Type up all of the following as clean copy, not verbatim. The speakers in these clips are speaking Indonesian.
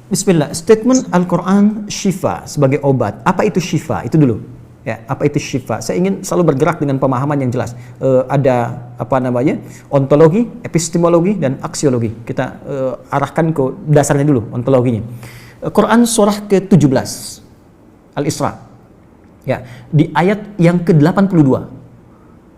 Bismillah, statement Al-Quran syifa sebagai obat. Apa itu syifa? Itu dulu. Ya, apa itu syifa? Saya ingin selalu bergerak dengan pemahaman yang jelas. Ada apa namanya? Ontologi, epistemologi, dan aksiologi. Kita arahkan ke dasarnya dulu, ontologinya. Quran surah ke-17 Al-Isra. Ya, di ayat yang ke-82.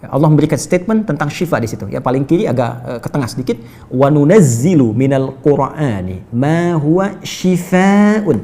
Allah memberikan statement tentang syifa di situ. Ya, paling kiri agak ke tengah sedikit. Wa nunazzilu minal Qur'ani ma huwa syifaa'un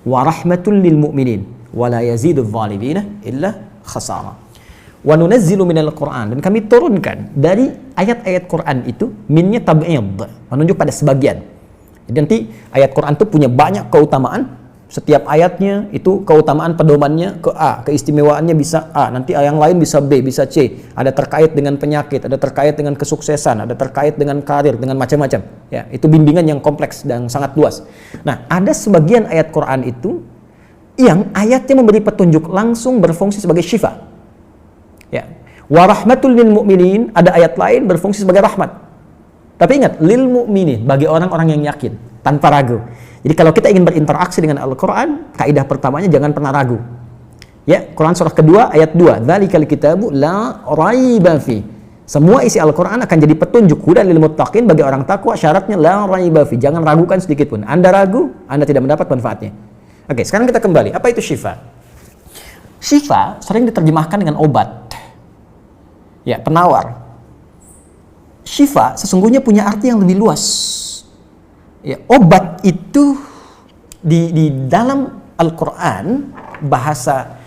wa rahmatul lil mu'minin wa la yazidudz zalimina illa khasara. Wa nunazzilu minal Qur'an, dan kami turunkan dari ayat-ayat Quran itu, minnya tab'id, menunjuk pada sebagian. Jadi nanti ayat Quran itu punya banyak keutamaan. Setiap ayatnya itu keutamaan pedomannya ke A, keistimewaannya bisa A, nanti yang lain bisa B, bisa C. Ada terkait dengan penyakit, ada terkait dengan kesuksesan, ada terkait dengan karir, dengan macam-macam. Ya, itu bimbingan yang kompleks dan sangat luas. Nah, ada sebagian ayat Quran itu yang ayatnya memberi petunjuk langsung berfungsi sebagai syifa. Ya. Wa rahmatul lil mu'minin, ada ayat lain berfungsi sebagai rahmat. Tapi ingat, lil mu'minin, bagi orang-orang yang yakin, tanpa ragu. Jadi kalau kita ingin berinteraksi dengan Al-Quran, kaidah pertamanya jangan pernah ragu. Ya, Quran surah kedua ayat 2. Dzalikal kitabu la raiba fi. Semua isi Al-Quran akan jadi petunjuk hudan lil muttaqin, bagi orang takwa. Syaratnya la raiba fi. Jangan ragukan sedikit pun. Anda ragu, Anda tidak mendapat manfaatnya. Oke, sekarang kita kembali. Apa itu syifa? Syifa sering diterjemahkan dengan obat. Ya, penawar. Syifa sesungguhnya punya arti yang lebih luas. Ya, obat itu di dalam Al-Quran, bahasa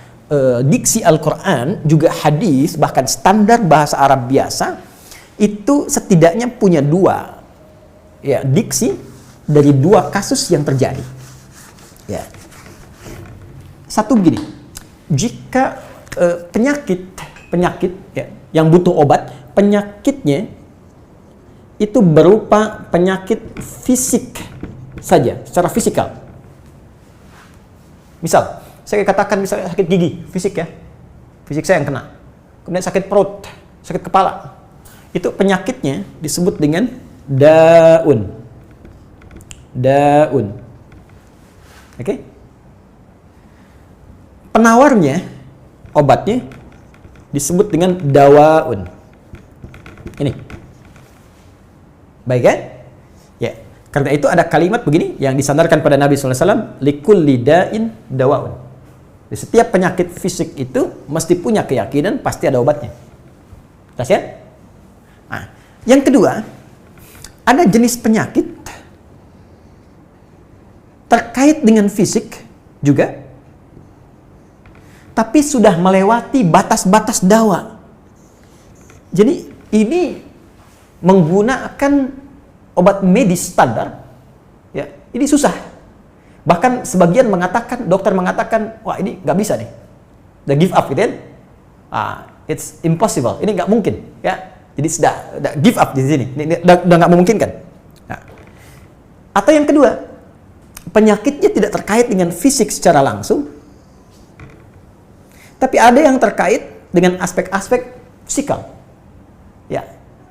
diksi Al-Quran, juga hadis, bahkan standar bahasa Arab biasa, itu setidaknya punya dua ya, diksi dari dua kasus yang terjadi. Ya. Satu begini, jika penyakit ya, yang butuh obat, penyakitnya itu berupa penyakit fisik saja, secara fisikal. Misal, saya katakan misalnya sakit gigi, fisik ya, fisik saya yang kena. Kemudian sakit perut, sakit kepala. Itu penyakitnya disebut dengan daun. Daun. Oke? Penawarnya, obatnya disebut dengan dawaun. Ini. Baik kan? Ya. Karena itu ada kalimat begini yang disandarkan pada Nabi SAW, likulli da'in dawaun. Di setiap penyakit fisik itu mesti punya keyakinan pasti ada obatnya. Jelas ya? Nah, yang kedua, ada jenis penyakit terkait dengan fisik juga, tapi sudah melewati batas-batas dawa. Jadi ini menggunakan obat medis standar, ya, ini susah. Bahkan sebagian mengatakan, dokter mengatakan, wah ini nggak bisa nih, udah give up gitu kan? It's impossible, ini nggak mungkin, ya. Jadi sudah give up di sini, ini udah nggak memungkinkan. Nah. Atau yang kedua, penyakitnya tidak terkait dengan fisik secara langsung, tapi ada yang terkait dengan aspek-aspek psikal, ya.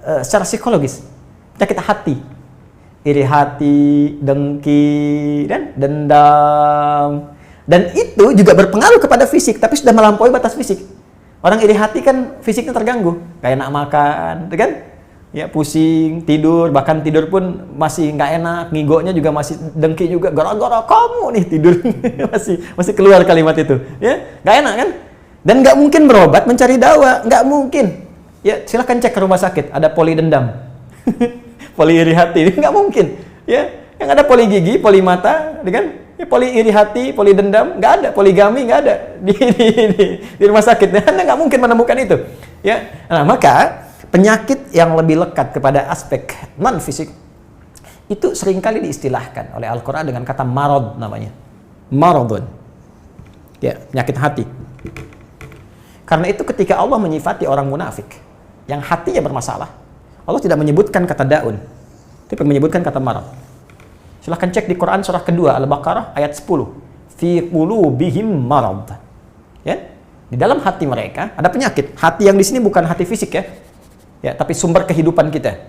Secara psikologis, penyakit hati, iri hati, dengki, dan dendam, dan itu juga berpengaruh kepada fisik, tapi sudah melampaui batas fisik. Orang iri hati kan fisiknya terganggu, kayak enak makan, kan? Ya, pusing, tidur, bahkan tidur pun masih nggak enak, ngigonya juga masih dengki juga, gara-gara kamu nih tidur, masih keluar kalimat itu, ya, nggak enak kan? Dan nggak mungkin berobat mencari dawa, nggak mungkin. Ya, silahkan cek ke rumah sakit, ada poli dendam, poli iri hati, nggak mungkin. Ya, yang ada poli gigi, poli mata, kan? Ya, poli iri hati, poli dendam, nggak ada. Poligami nggak ada di rumah sakit. Anda nggak mungkin menemukan itu. Ya, nah maka penyakit yang lebih lekat kepada aspek non fisik itu seringkali diistilahkan oleh Al-Quran dengan kata marad namanya, maradun. Ya, penyakit hati. Karena itu ketika Allah menyifati orang munafik yang hatinya bermasalah, Allah tidak menyebutkan kata daun, tapi menyebutkan kata marad. Silahkan cek di Quran surah kedua Al-Baqarah ayat 10. Fi qulubihim marad. Ya, di dalam hati mereka ada penyakit. Hati yang di sini bukan hati fisik ya, tapi sumber kehidupan kita.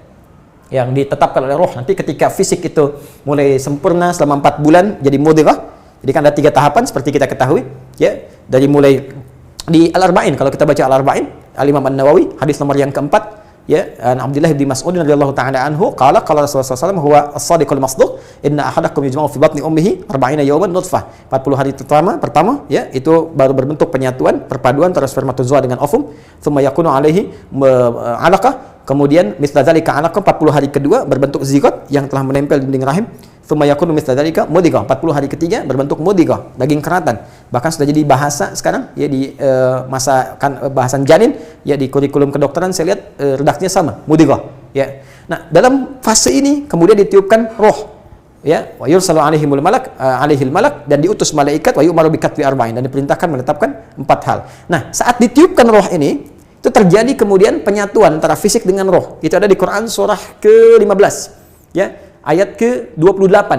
yang ditetapkan oleh roh. Nanti ketika fisik itu mulai sempurna selama 4 bulan jadi mudghah. Jadi kan ada 3 tahapan seperti kita ketahui, ya. Dari mulai di Al-Arba'in, kalau kita baca Al-Arba'in, Al-Imam An-Nawawi, hadis nomor yang keempat, ya, Abdullah bin Mas'ud radhiyallahu ta'ala anhu, qala Rasulullah SAW, huwa as-sadiqul masduq, inna ahadakum yujma'u fi batni ummihi 40 yawman nutfah. 40 hari pertama, ya, itu baru berbentuk penyatuan, perpaduan antara spermatozoa dengan ovum, thumma yakunu alaihi 'alaqah, kemudian mithla dzalika 'alaqah, 40 hari kedua berbentuk zigot yang telah menempel di dinding rahim, thumma yakunu mithla dzalika mudghah, 40 hari ketiga berbentuk mudghah, daging keratan. Bahkan sudah jadi bahasa sekarang, ya, di masa bahasan janin, ya, di kurikulum kedokteran saya lihat redaksinya sama, mudghah, ya. Nah, dalam fase ini kemudian ditiupkan roh, ya, wa yursalu alaihil malak, dan diutus malaikat, wa yu'maru bikatbi arba'in, dan diperintahkan menetapkan 4 hal. Nah, saat ditiupkan roh ini, itu terjadi kemudian penyatuan antara fisik dengan roh. Itu ada di Quran surah ke-15, ya, ayat ke-28.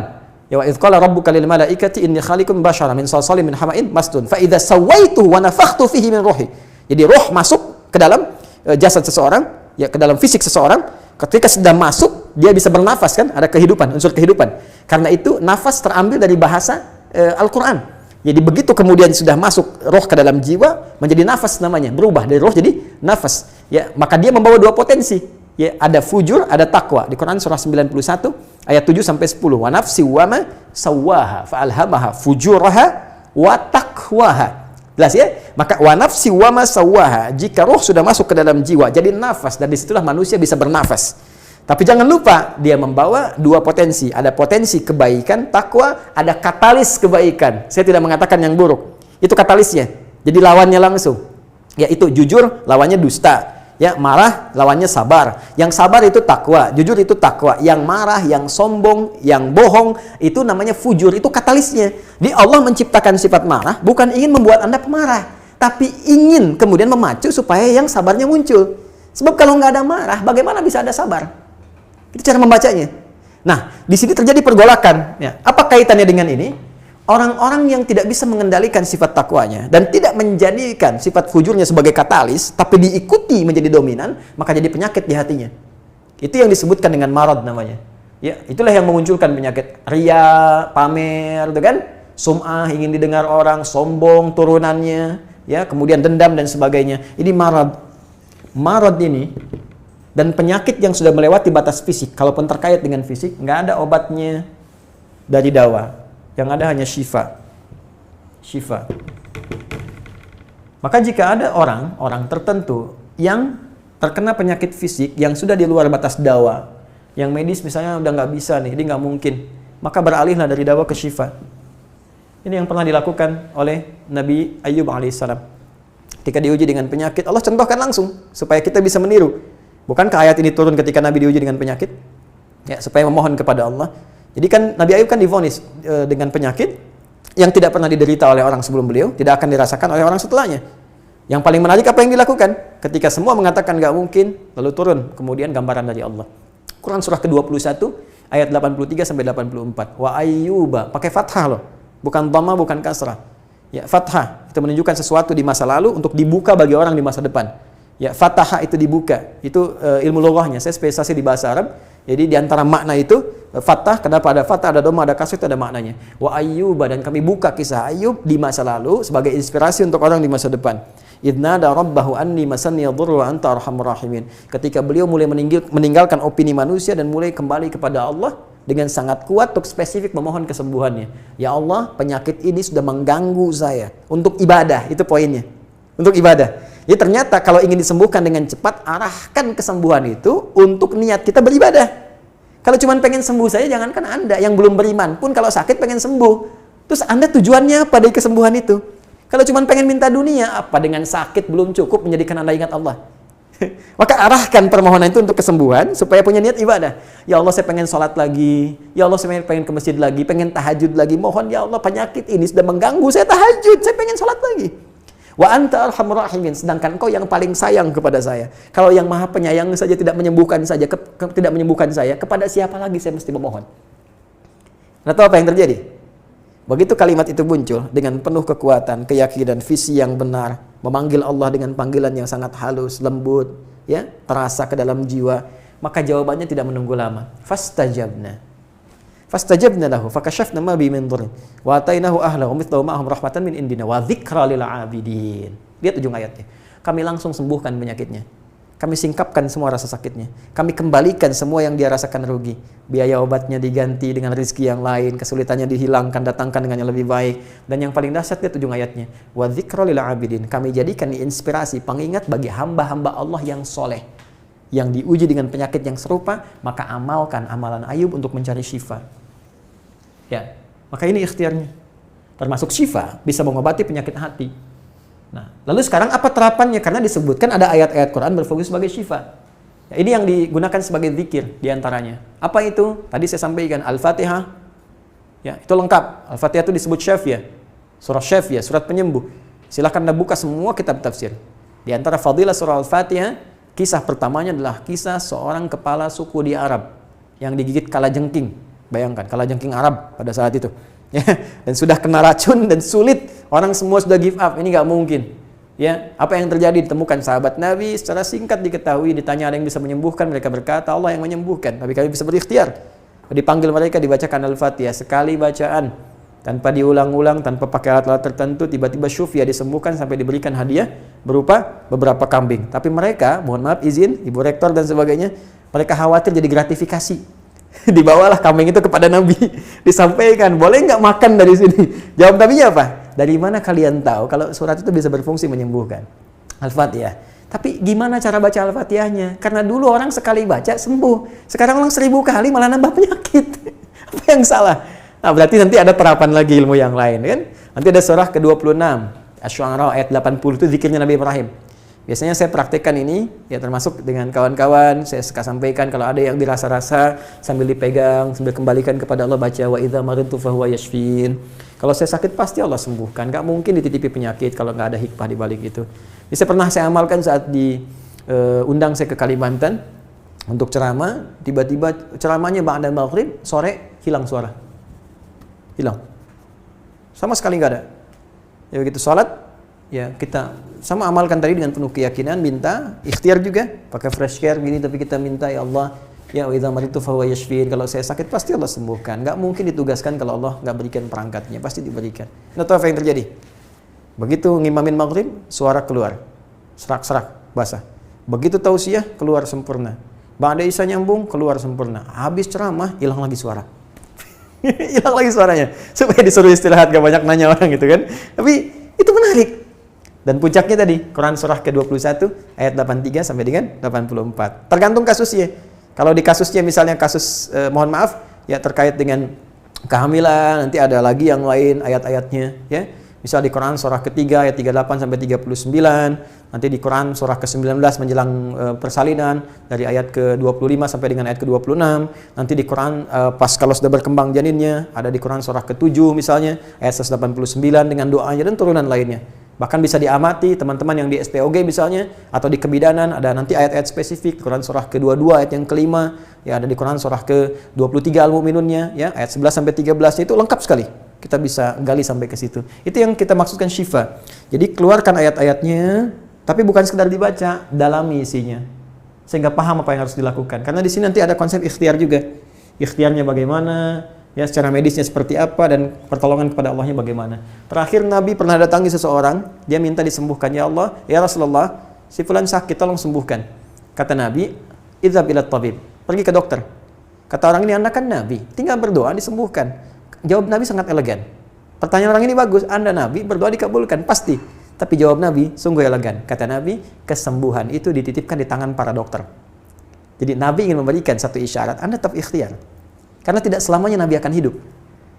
Ya, wa idz qala rabbuka lil malaikati inni khaliqun basyaran min salsalin min hama'in masnun fa idza sawaituhu wa nafakhtu fihi min ruhi. Jadi roh masuk ke dalam jasad seseorang, ya, ke dalam fisik seseorang. Ketika sudah masuk, dia bisa bernafas, kan? Ada kehidupan, unsur kehidupan. Karena itu nafas terambil dari bahasa Al-Qur'an. Jadi begitu kemudian sudah masuk roh ke dalam jiwa, menjadi nafas namanya, berubah dari roh jadi nafas. Ya, maka dia membawa 2 potensi. Ya, ada fujur, ada takwa. Di Quran surah 91 ayat 7 sampai 10. Wa nafsi wa ma sawwaha fa alhamaha fujuraha wa taqwaha. Jelas, ya? Maka wa nafsi wa ma sawwaha, jika roh sudah masuk ke dalam jiwa jadi nafas, dan disitulah manusia bisa bernafas. Tapi jangan lupa dia membawa 2 potensi. Ada potensi kebaikan, takwa, ada katalis kebaikan. Saya tidak mengatakan yang buruk. Itu katalisnya. Jadi lawannya langsung. Yaitu jujur, lawannya dusta. Ya, marah lawannya sabar. Yang sabar itu takwa, jujur itu takwa. Yang marah, yang sombong, yang bohong, itu namanya fujur, itu katalisnya. Di Allah menciptakan sifat marah bukan ingin membuat Anda pemarah, tapi ingin kemudian memacu supaya yang sabarnya muncul. Sebab kalau nggak ada marah, bagaimana bisa ada sabar? Itu cara membacanya. Nah, di sini terjadi pergolakan. Ya. Apa kaitannya dengan ini? Orang-orang yang tidak bisa mengendalikan sifat takwanya dan tidak menjadikan sifat fujurnya sebagai katalis, tapi diikuti menjadi dominan, maka jadi penyakit di hatinya. Itu yang disebutkan dengan marad namanya. Ya, itulah yang memunculkan penyakit riya, pamer, gitu kan? Sum'ah, ingin didengar orang, sombong turunannya, ya, kemudian dendam dan sebagainya. Ini marad. Marad ini dan penyakit yang sudah melewati batas fisik, kalaupun terkait dengan fisik, nggak ada obatnya dari dawa. Yang ada hanya syifa. Maka jika ada orang tertentu yang terkena penyakit fisik yang sudah di luar batas dawa, yang medis misalnya udah nggak bisa nih, ini nggak mungkin, maka beralihlah dari dawa ke syifa. Ini yang pernah dilakukan oleh Nabi Ayyub alaihissalam. Ketika diuji dengan penyakit, Allah contohkan langsung supaya kita bisa meniru. Bukankah ayat ini turun ketika Nabi diuji dengan penyakit? Ya, supaya memohon kepada Allah. Jadi kan Nabi Ayub kan divonis dengan penyakit yang tidak pernah diderita oleh orang sebelum beliau, tidak akan dirasakan oleh orang setelahnya. Yang paling menarik apa yang dilakukan? Ketika semua mengatakan nggak mungkin, lalu turun kemudian gambaran dari Allah. Quran surah ke-21 ayat 83 sampai 84. Wa ayyuba, pakai fathah loh, bukan dhamma, bukan kasrah. Ya, fathah itu menunjukkan sesuatu di masa lalu untuk dibuka bagi orang di masa depan. Ya, fathah itu dibuka. Itu ilmu lughahnya. Saya spesialisasi di bahasa Arab. Jadi di antara makna itu fathah, kenapa ada fathah, ada dhamma, ada kasrah, itu ada maknanya. Wa ayyuba, dan kami buka kisah Ayub di masa lalu sebagai inspirasi untuk orang di masa depan. Idnada rabbahu anni masanni yadhurru wa anta arhamur rahimin. Ketika beliau mulai meninggalkan opini manusia dan mulai kembali kepada Allah dengan sangat kuat untuk spesifik memohon kesembuhannya. Ya Allah, penyakit ini sudah mengganggu saya. Untuk ibadah, itu poinnya. Untuk ibadah. Jadi ternyata kalau ingin disembuhkan dengan cepat, arahkan kesembuhan itu untuk niat kita beribadah. Kalau cuma pengen sembuh saja, jangankan Anda yang belum beriman pun kalau sakit pengen sembuh. Terus Anda tujuannya apa dari kesembuhan itu? Kalau cuma pengen minta dunia, apa dengan sakit belum cukup menjadikan Anda ingat Allah? Maka arahkan permohonan itu untuk kesembuhan supaya punya niat ibadah. Ya Allah, saya pengen sholat lagi. Ya Allah, saya pengen ke masjid lagi, pengen tahajud lagi. Mohon ya Allah, penyakit ini sudah mengganggu saya tahajud, saya pengen sholat lagi. Wa anta arhamur rahimin, sedangkan Engkau yang paling sayang kepada saya. Kalau yang Maha Penyayang saja tidak menyembuhkan saya, kepada siapa lagi saya mesti memohon? Nah, tahu apa yang terjadi? Begitu kalimat itu muncul dengan penuh kekuatan, keyakinan, visi yang benar, memanggil Allah dengan panggilan yang sangat halus, lembut, ya, terasa ke dalam jiwa, Maka jawabannya tidak menunggu lama. Fastajabna lahu fakashafna ma bi min dhurrin wa atainahu ahlahu mithlahu ma'ahum rahmatan min indina wa dzikra lil 'abidin. Lihat ujung ayatnya. Kami langsung sembuhkan penyakitnya. Kami singkapkan semua rasa sakitnya. Kami kembalikan semua yang dia rasakan rugi. Biaya obatnya diganti dengan rezeki yang lain, kesulitannya dihilangkan, datangkan dengan yang lebih baik. Dan yang paling dahsyat, lihat ujung ayatnya. Wa dzikra lil 'abidin. Kami jadikan inspirasi, pengingat bagi hamba-hamba Allah yang soleh, yang diuji dengan penyakit yang serupa, maka amalkan amalan Ayub untuk mencari syifa. Ya, maka ini ikhtiarnya. Termasuk syifa, bisa mengobati penyakit hati. Nah, lalu sekarang apa terapannya? Karena disebutkan ada ayat-ayat Quran berfungsi sebagai syifa. Ya, ini yang digunakan sebagai zikir diantaranya. Apa itu? Tadi saya sampaikan Al-Fatihah. Ya, itu lengkap. Al-Fatihah itu disebut syafiyah. Surah syafiyah, surat penyembuh. Silahkan Anda buka semua kitab tafsir. Di antara fadilah surah Al-Fatihah, kisah pertamanya adalah kisah seorang kepala suku di Arab yang digigit kalajengking. Bayangkan, kalajengking Arab pada saat itu. Ya, dan sudah kena racun dan sulit, orang semua sudah give up, ini nggak mungkin. Ya, apa yang terjadi? Ditemukan sahabat Nabi, secara singkat diketahui, ditanya ada yang bisa menyembuhkan, mereka berkata Allah yang menyembuhkan, tapi kami bisa berikhtiar. Dipanggil mereka, dibacakan Al-Fatihah sekali bacaan, tanpa diulang-ulang, tanpa pakai alat-alat tertentu, tiba-tiba syufia disembuhkan sampai diberikan hadiah berupa beberapa kambing. Tapi mereka, mohon maaf izin, Ibu Rektor dan sebagainya, mereka khawatir jadi gratifikasi. Dibawalah kambing itu kepada Nabi, disampaikan, boleh nggak makan dari sini? Jawab Nabinya apa? Dari mana kalian tahu kalau surat itu bisa berfungsi menyembuhkan? Al-Fatihah. Tapi gimana cara baca Al-Fatihahnya? Karena dulu orang sekali baca sembuh, sekarang orang 1000 kali malah nambah penyakit. Apa yang salah? Nah, berarti nanti ada terapan lagi ilmu yang lain, kan? Nanti ada surah ke-26, Asy-Syu'ara ayat 80 itu zikirnya Nabi Ibrahim. Biasanya saya praktekkan ini, ya termasuk dengan kawan-kawan, saya suka sampaikan kalau ada yang dirasa-rasa sambil dipegang, sambil kembalikan kepada Allah, baca wa idza maridtu fahuwa yashfin. Kalau saya sakit pasti Allah sembuhkan, nggak mungkin dititipi penyakit kalau nggak ada hikmah di balik itu. Ini saya amalkan saat diundang saya ke Kalimantan untuk ceramah, tiba-tiba ceramahnya ba'da maghrib, sore hilang suara. Hilang. Sama sekali nggak ada. Ya begitu salat, ya kita sama amalkan tadi dengan penuh keyakinan, minta ikhtiar juga pakai fresh care gini, tapi kita minta ya Allah, ya wa idza maridtu fahuwa yashfin, kalau saya sakit pasti Allah sembuhkan. Nggak mungkin ditugaskan kalau Allah nggak berikan perangkatnya, pasti diberikan. Nah, tahu apa yang terjadi? Begitu ngimamin maghrib, suara keluar serak-serak basah. Begitu tausiah, keluar sempurna. Ba'da isya nyambung, keluar sempurna. Habis ceramah, hilang lagi suara. Hilang lagi suaranya, supaya disuruh istirahat, gak banyak nanya orang gitu kan. Tapi itu menarik. Dan puncaknya tadi, Quran surah ke-21 ayat 83 sampai dengan 84. Tergantung kasusnya. Kalau di kasusnya misalnya kasus, mohon maaf, ya terkait dengan kehamilan, nanti ada lagi yang lain ayat-ayatnya. Ya. Misal di Quran surah ke-3 ayat 38 sampai 39. Nanti di Quran surah ke-19 menjelang persalinan, dari ayat ke-25 sampai dengan ayat ke-26. Nanti di Quran pas kalau sudah berkembang janinnya, ada di Quran surah ke-7 misalnya, ayat 189 dengan doanya dan turunan lainnya. Bahkan bisa diamati teman-teman yang di SPOG misalnya, atau di kebidanan, ada nanti ayat-ayat spesifik, Quran surah ke-22 ayat yang kelima, ya ada di Quran surah ke-23 Al-Mu'minunnya, ya ayat 11 sampai 13 itu lengkap sekali. Kita bisa gali sampai ke situ. Itu yang kita maksudkan syifa. Jadi keluarkan ayat-ayatnya, tapi bukan sekedar dibaca, dalami isinya. Sehingga paham apa yang harus dilakukan. Karena di sini nanti ada konsep ikhtiar juga. Ikhtiarnya bagaimana, ya secara medisnya seperti apa, dan pertolongan kepada Allahnya bagaimana. Terakhir Nabi pernah datangi seseorang, dia minta disembuhkan. Ya Allah, ya Rasulullah, si fulan sakit, tolong sembuhkan. Kata Nabi, idzhab ila tabib, pergi ke dokter. Kata orang ini, Anda kan Nabi, tinggal berdoa disembuhkan. Jawab Nabi sangat elegan. Pertanyaan orang ini bagus, Anda Nabi, berdoa dikabulkan, pasti. Tapi jawab Nabi sungguh elegan. Kata Nabi, kesembuhan itu dititipkan di tangan para dokter. Jadi Nabi ingin memberikan satu isyarat, Anda tetap ikhtiar. Karena tidak selamanya Nabi akan hidup.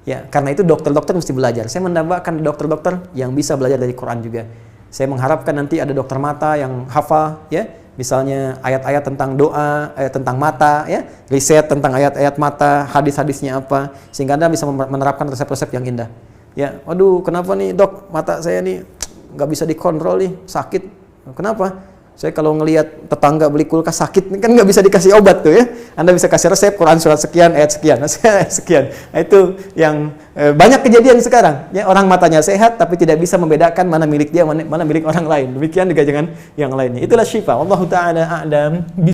Ya, karena itu dokter-dokter mesti belajar. Saya mendambakan dokter-dokter yang bisa belajar dari Quran juga. Saya mengharapkan nanti ada dokter mata yang hafal, ya, misalnya ayat-ayat tentang doa, tentang mata, ya, riset tentang ayat-ayat mata, hadis-hadisnya apa, sehingga Anda bisa menerapkan resep-resep yang indah. Ya, waduh, kenapa nih dok, mata saya nih nggak bisa dikontrol nih, sakit. Kenapa? Saya kalau ngelihat tetangga beli kulkas sakit, kan nggak bisa dikasih obat tuh ya. Anda bisa kasih resep Quran surat sekian, ayat sekian, ayat sekian. Nah, itu yang banyak kejadian sekarang. Ya, orang matanya sehat tapi tidak bisa membedakan mana milik dia, mana milik orang lain. Demikian juga dengan yang lainnya. Itulah syifa. Wallahu ta'ala a'lam.